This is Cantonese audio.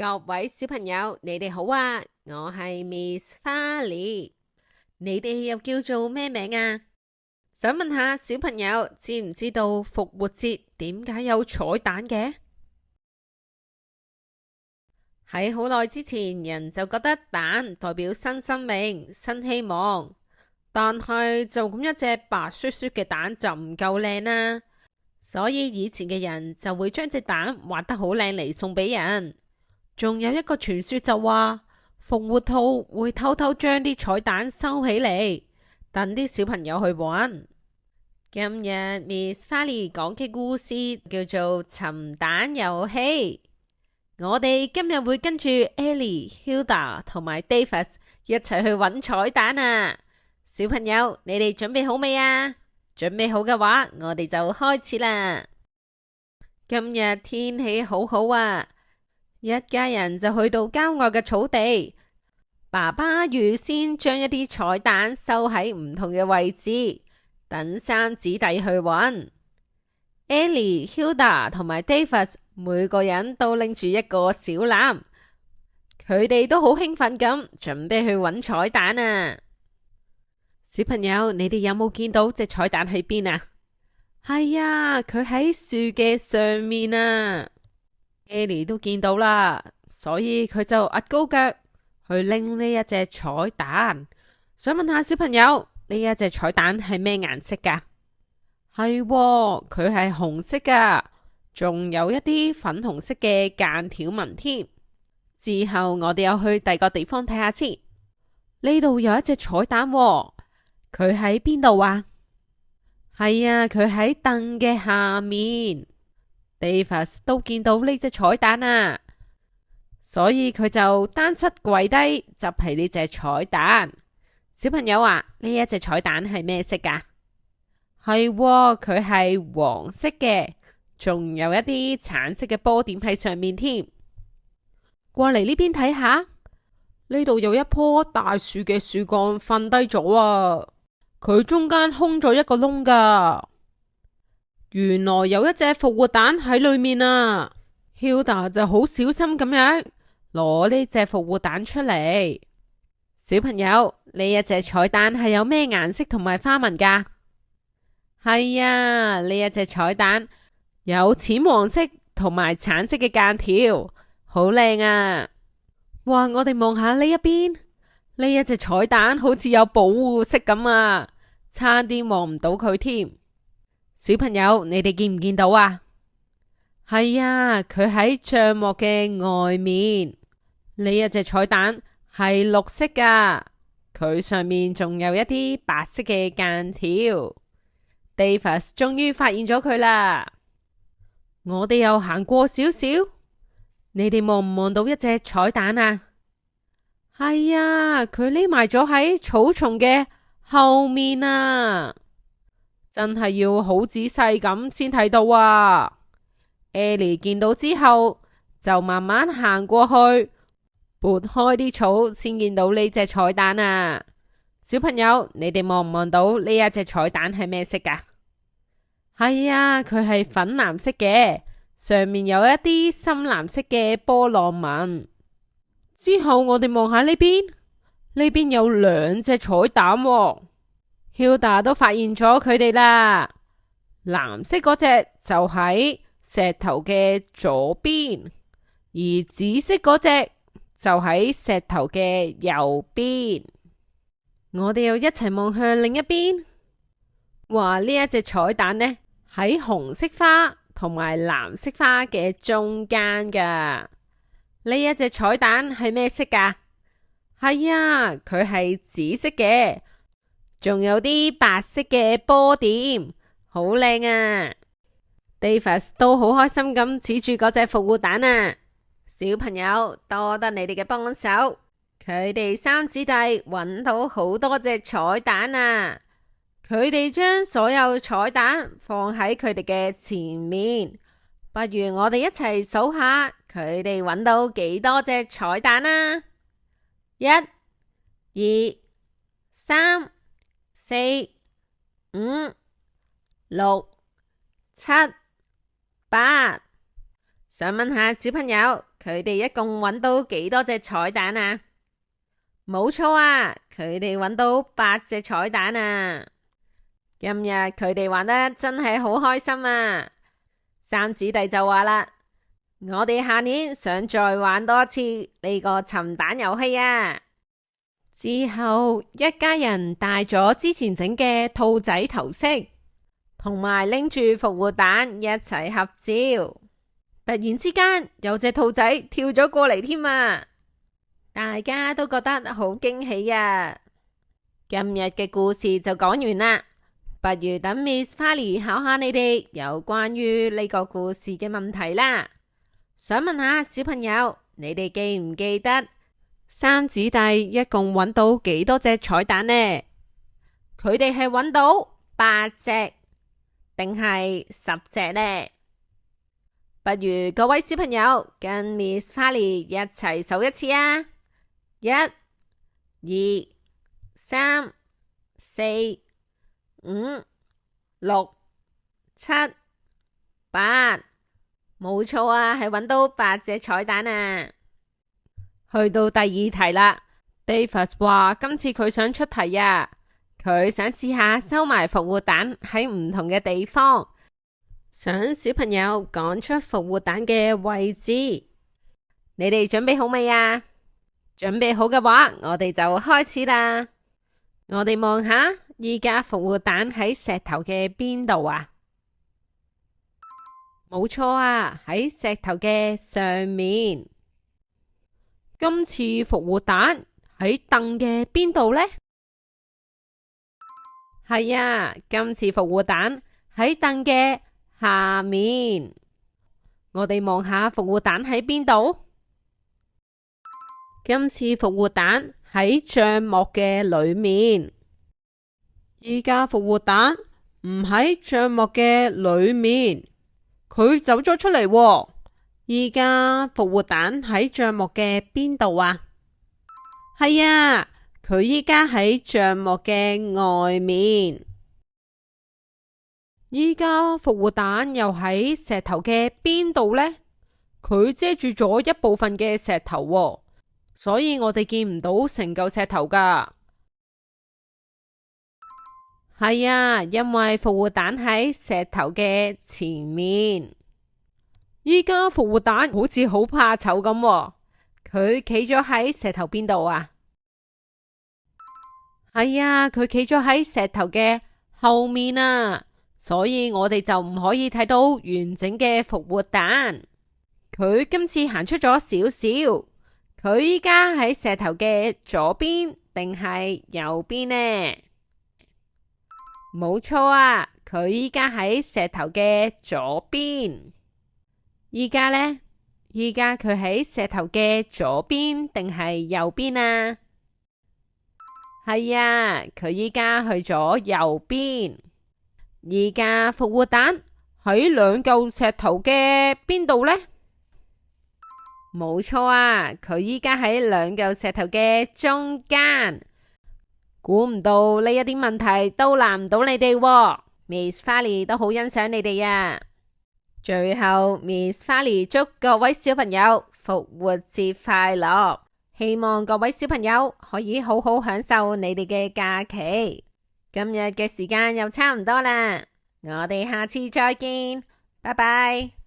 各位小朋友，你哋好啊！我係 Miss 花梨，你哋又叫做咩名啊？想問下小朋友，知唔知道復活節點解有彩蛋嘅？喺好耐之前，人就覺得蛋代表新生命、新希望，但係就咁一隻白雪雪嘅蛋就唔夠靚啦，所以以前嘅人就會將隻蛋畫得好靚嚟送俾人。仲有一個傳說就話復活兔會偷偷將啲彩蛋收起嚟，等啲小朋友去玩。今日 Miss 花梨講嘅故事叫做尋蛋遊戲。我哋今日會跟住 Ellie、Hilda 同埋 Davis 一齊去揾彩蛋啊！小朋友，你哋準備好未啊？準備好嘅話，我哋就開始啦。今日天氣好好啊！一家人就去到郊外嘅草地，爸爸預先將一啲彩蛋收喺唔同嘅位置，等三姊弟去揾。Ellie、Hilda 同埋 Davis 每個人都拎住一個小籃，佢哋都好興奮咁，準備去揾彩蛋啊！小朋友，你哋有冇見到隻彩蛋喺邊啊？係啊，佢喺樹嘅上面啊！Ellie 都見到啦，所以佢就壓高腳去拎呢一隻彩蛋。想問下小朋友，呢一隻彩蛋係咩顏色噶？係喎，佢係紅色噶，仲有一啲粉紅色嘅間條紋添。之後我哋又去第二個地方睇下先。呢度有一隻彩蛋喎，佢喺邊度啊？係啊，佢喺凳嘅下面。Davis 都見到呢隻彩蛋啊，所以佢就單膝跪低執起呢隻彩蛋。小朋友啊，呢一隻彩蛋係咩色噶？係喎，佢係黃色嘅，仲有一啲橙色嘅波點喺上面添。過嚟呢邊睇下，呢度有一棵大樹嘅樹幹瞓低咗啊，佢中間空咗一個窿噶。原來有一隻復活蛋喺裏面啊。Hilda 就好小心咁樣攞呢隻復活蛋出嚟。小朋友，呢一隻彩蛋係有咩顏色同埋花紋噶？係啊，呢一隻彩蛋有淺黃色同埋橙色嘅間條，好靚啊！哇，我哋望下呢一邊，呢一隻彩蛋好似有保護色咁啊，差啲望唔到佢添。小朋友，你哋見唔見到啊？係啊，佢喺帳幕嘅外面。呢一隻彩蛋係綠色噶，佢上面仲有一啲白色嘅間條。Davis 終於發現咗佢啦。我哋又行過少少，你哋望唔望到一隻彩蛋啊？係啊，佢匿埋咗喺草叢嘅後面啊！真係要好仔細咁先睇到啊。Ellie 見到之後就慢慢行過去，撥開啲草先見到呢隻彩蛋啊。小朋友，你哋望唔望到呢一隻彩蛋係咩色噶？係啊，佢係粉藍色嘅，上面有一啲深藍色嘅波浪紋。之後我哋望下呢邊，呢邊有兩隻彩蛋喎。Hilda 都發現咗佢哋啦。藍色嗰隻就喺石頭嘅左邊，而紫色嗰隻就喺石頭嘅右邊。我哋又一齊望向另一邊，話呢一隻彩蛋呢喺紅色花同埋藍色花嘅中間噶。呢一隻彩蛋係咩色噶？係啊，佢係紫色嘅。仲有啲白色嘅波點，好靚啊。Davis 都好開心咁指住嗰隻復活蛋啊。小朋友，多得你哋嘅幫手，佢哋三姊弟揾到好多隻彩蛋啊。佢哋將所有彩蛋放喺佢哋嘅前面，不如我哋一齊數下佢哋揾到幾多隻彩蛋啊。一、二、三、四、五、六、七、8。想問下小朋友，佢哋一共揾到幾多隻彩蛋啊？冇錯啊，佢哋揾到8隻彩蛋啊！今日佢哋玩得真係好開心啊！三姊弟就話啦，我哋下年想再玩多次呢個尋蛋遊戲啊！之後一家人帶咗之前整嘅兔仔頭飾，同埋拎住復活蛋一齊合照。突然之間有隻兔仔跳咗過嚟添啊！大家都覺得好驚喜啊！今日嘅故事就講完啦，不如等 Miss Farley 考下你哋有關於呢個故事嘅問題啦。想問下小朋友，你哋記唔記得三姊弟一共揾到幾多隻彩蛋呢？佢哋係揾到8隻定係10隻呢？不如各位小朋友跟 Miss Farley 一齊數一次啊！1、2、3、4、5、6、7、8，冇錯啊，係揾到8隻彩蛋啊！去到第2題啦，Davis 話今次佢想出題啊，佢想試下收埋復活蛋喺唔同嘅地方。想小朋友講出復活蛋嘅位置，你哋準備好未啊？準備好嘅話，我哋就開始啦。我哋望下，依家復活蛋喺石頭嘅邊度啊？冇錯啊，喺石頭嘅上面。今次復活蛋喺凳嘅邊度呢？係啊，今次復活蛋喺凳嘅下面。我哋望下復活蛋喺邊度？今次復活蛋喺帳幕嘅裏面。依家復活蛋唔喺帳幕嘅裏面，佢走咗出嚟喎。依家復活蛋喺帳幕嘅邊度啊？係啊，佢依家喺帳幕嘅外面。依家復活蛋又喺石頭嘅邊度呢？佢遮住咗一部分嘅石頭喎，所以我哋見唔到成嚿石頭噶。係啊，因為復活蛋喺石頭嘅前面。依家復活蛋好似好怕醜咁喎，佢企咗喺石頭邊度啊？係啊，佢企咗喺石頭嘅後面啊。所以我哋就唔可以睇到完整嘅復活蛋。佢今次行出咗少少，佢依家喺石頭嘅左邊定係右邊呢？冇錯啊，佢依家喺石頭嘅左邊。依家呢？依家佢喺石頭嘅左邊定係右邊啊？係啊，佢依家去咗右邊。而家復活蛋喺兩嚿石頭嘅邊度呢？冇錯啊，佢依家喺兩嚿石頭嘅中間。估唔到呢一啲問題都難唔到你哋喎，Miss Farley 都好欣賞你哋啊！最後 Miss Farley 祝各位小朋友復活節快樂，希望各位小朋友可以好好享受你哋嘅假期。今日嘅時間又差唔多啦，我哋下次再見，拜拜。